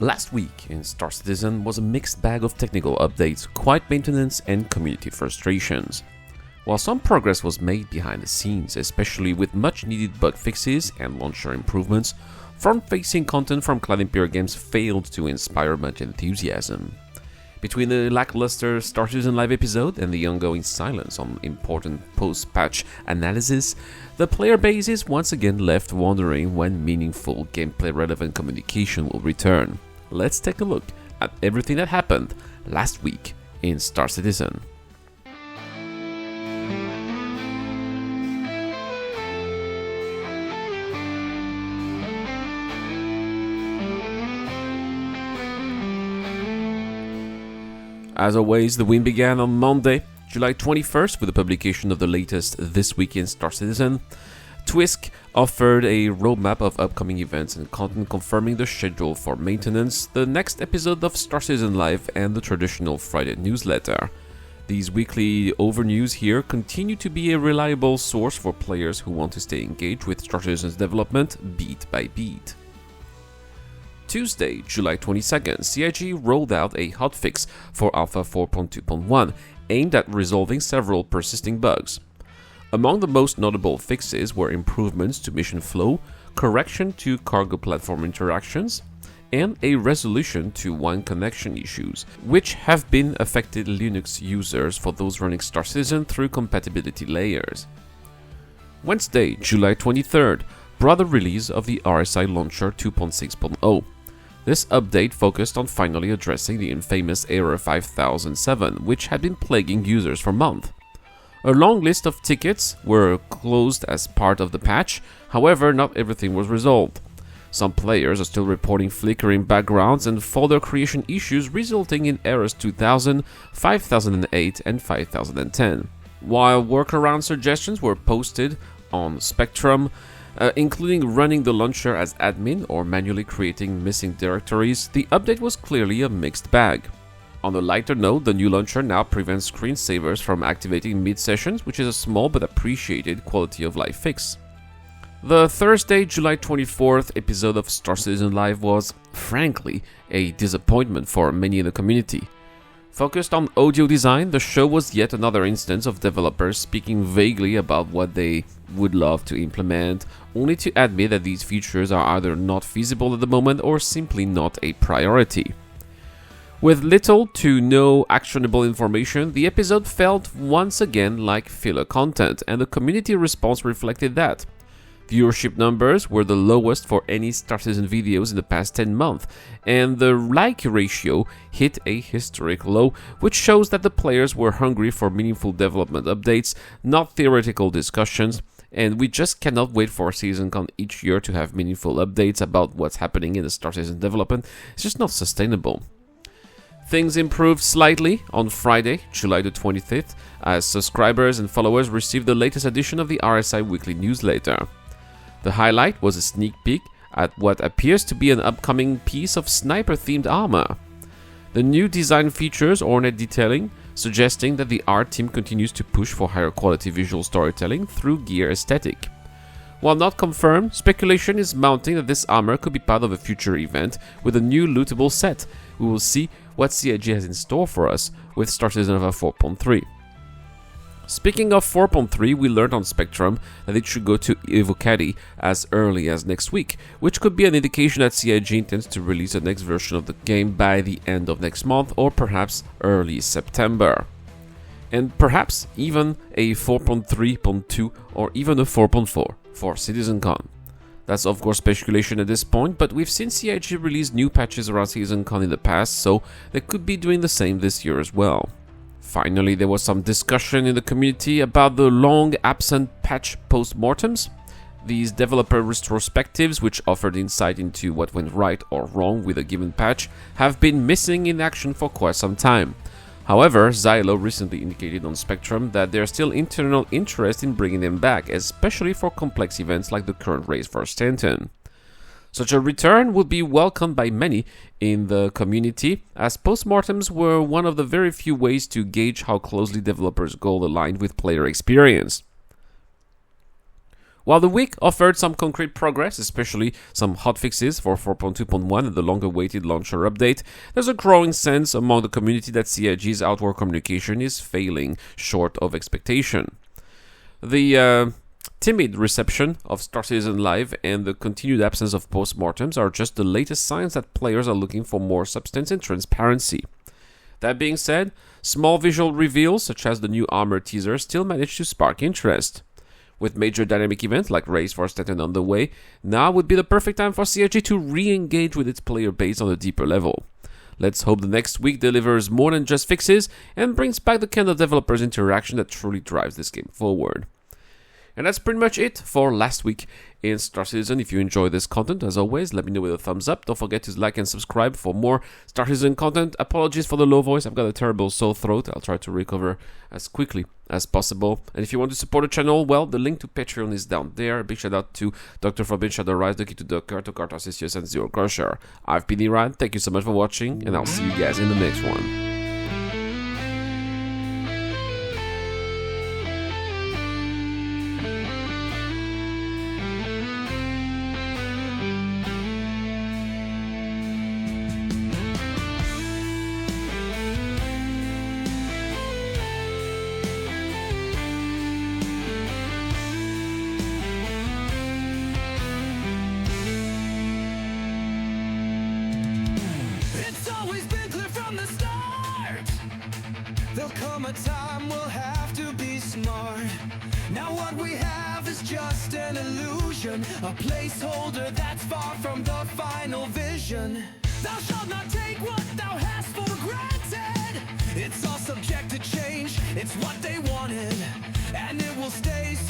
Last week in Star Citizen was a mixed bag of technical updates, quiet maintenance, and community frustrations. While some progress was made behind the scenes, especially with much needed bug fixes and launcher improvements, front-facing content from Cloud Imperial Games failed to inspire much enthusiasm. Between the lackluster Star Citizen Live episode and the ongoing silence on important post-patch analysis, the player base is once again left wondering when meaningful gameplay-relevant communication will return. Let's take a look at everything that happened last week in Star Citizen. As always, the win began on Monday, July 21st, with the publication of the latest This Week in Star Citizen. Twisk offered a roadmap of upcoming events and content confirming the schedule for maintenance, the next episode of Star Citizen Live, and the traditional Friday newsletter. These weekly overnews here continue to be a reliable source for players who want to stay engaged with Star Citizen's development beat by beat. Tuesday, July 22nd, CIG rolled out a hotfix for Alpha 4.2.1 aimed at resolving several persisting bugs. Among the most notable fixes were improvements to mission flow, correction to cargo platform interactions, and a resolution to WAN connection issues, which have been affected Linux users for those running Star Citizen through compatibility layers. Wednesday, July 23rd, brought the release of the RSI Launcher 2.6.0. This update focused on finally addressing the infamous error 5007, which had been plaguing users for months. A long list of tickets were closed as part of the patch, however, not everything was resolved. Some players are still reporting flickering backgrounds and folder creation issues resulting in errors 2000, 5008, and 5010. While workaround suggestions were posted on Spectrum, including running the launcher as admin or manually creating missing directories, the update was clearly a mixed bag. On a lighter note, the new launcher now prevents screensavers from activating mid-sessions, which is a small but appreciated quality of life fix. The Thursday, July 24th episode of Star Citizen Live was, frankly, a disappointment for many in the community. Focused on audio design, the show was yet another instance of developers speaking vaguely about what they would love to implement, only to admit that these features are either not feasible at the moment or simply not a priority. With little to no actionable information, the episode felt once again like filler content, and the community response reflected that. Viewership numbers were the lowest for any Star Citizen videos in the past 10 months, and the like ratio hit a historic low, which shows that the players were hungry for meaningful development updates, not theoretical discussions, and we just cannot wait for SeasonCon each year to have meaningful updates about what's happening in the Star Citizen development. It's just not sustainable. Things improved slightly on Friday, July the 25th, as subscribers and followers received the latest edition of the RSI weekly newsletter. The highlight was a sneak peek at what appears to be an upcoming piece of sniper-themed armor. The new design features ornate detailing, suggesting that the art team continues to push for higher quality visual storytelling through gear aesthetic. While not confirmed, speculation is mounting that this armor could be part of a future event with a new lootable set. We will see what CIG has in store for us with Star Citizen 4.3. Speaking of 4.3, we learned on Spectrum that it should go to Evocati as early as next week, which could be an indication that CIG intends to release the next version of the game by the end of next month or perhaps early September. And perhaps even a 4.3.2 or even a 4.4 for CitizenCon. That's of course speculation at this point, but we've seen CIG release new patches around CitizenCon in the past, so they could be doing the same this year as well. Finally, there was some discussion in the community about the long-absent patch post-mortems. These developer retrospectives, which offered insight into what went right or wrong with a given patch, have been missing in action for quite some time. However, Xylo recently indicated on Spectrum that there's still internal interest in bringing them back, especially for complex events like the current race for Stanton. Such a return would be welcomed by many in the community, as postmortems were one of the very few ways to gauge how closely developers' goals aligned with player experience. While the week offered some concrete progress, especially some hotfixes for 4.2.1 and the longer-awaited launcher update, there's a growing sense among the community that CIG's outward communication is failing short of expectation. The timid reception of Star Citizen Live and the continued absence of postmortems are just the latest signs that players are looking for more substance and transparency. That being said, small visual reveals such as the new armor teaser still manage to spark interest. With major dynamic events like Race for Staten on the way, now would be the perfect time for CIG to re-engage with its player base on a deeper level. Let's hope the next week delivers more than just fixes and brings back the kind of developers' interaction that truly drives this game forward. And that's pretty much it for last week in Star Citizen. If you enjoy this content, as always, let me know with a thumbs up. Don't forget to like and subscribe for more Star Citizen content. Apologies for the low voice. I've got a terrible sore throat. I'll try to recover as quickly as possible. And if you want to support the channel, well, the link to Patreon is down there. Big shout out to Dr. Forbin Shadow Rise, the key to Docker, to Carter Cicius, and Zero Crusher. I've been Iran. Thank you so much for watching, and I'll see you guys in the next one. There'll come a time we'll have to be smart. Now what we have is just an illusion, a placeholder that's far from the final vision. Thou shalt not take what thou hast for granted. It's all subject to change, it's what they wanted, and it will stay so.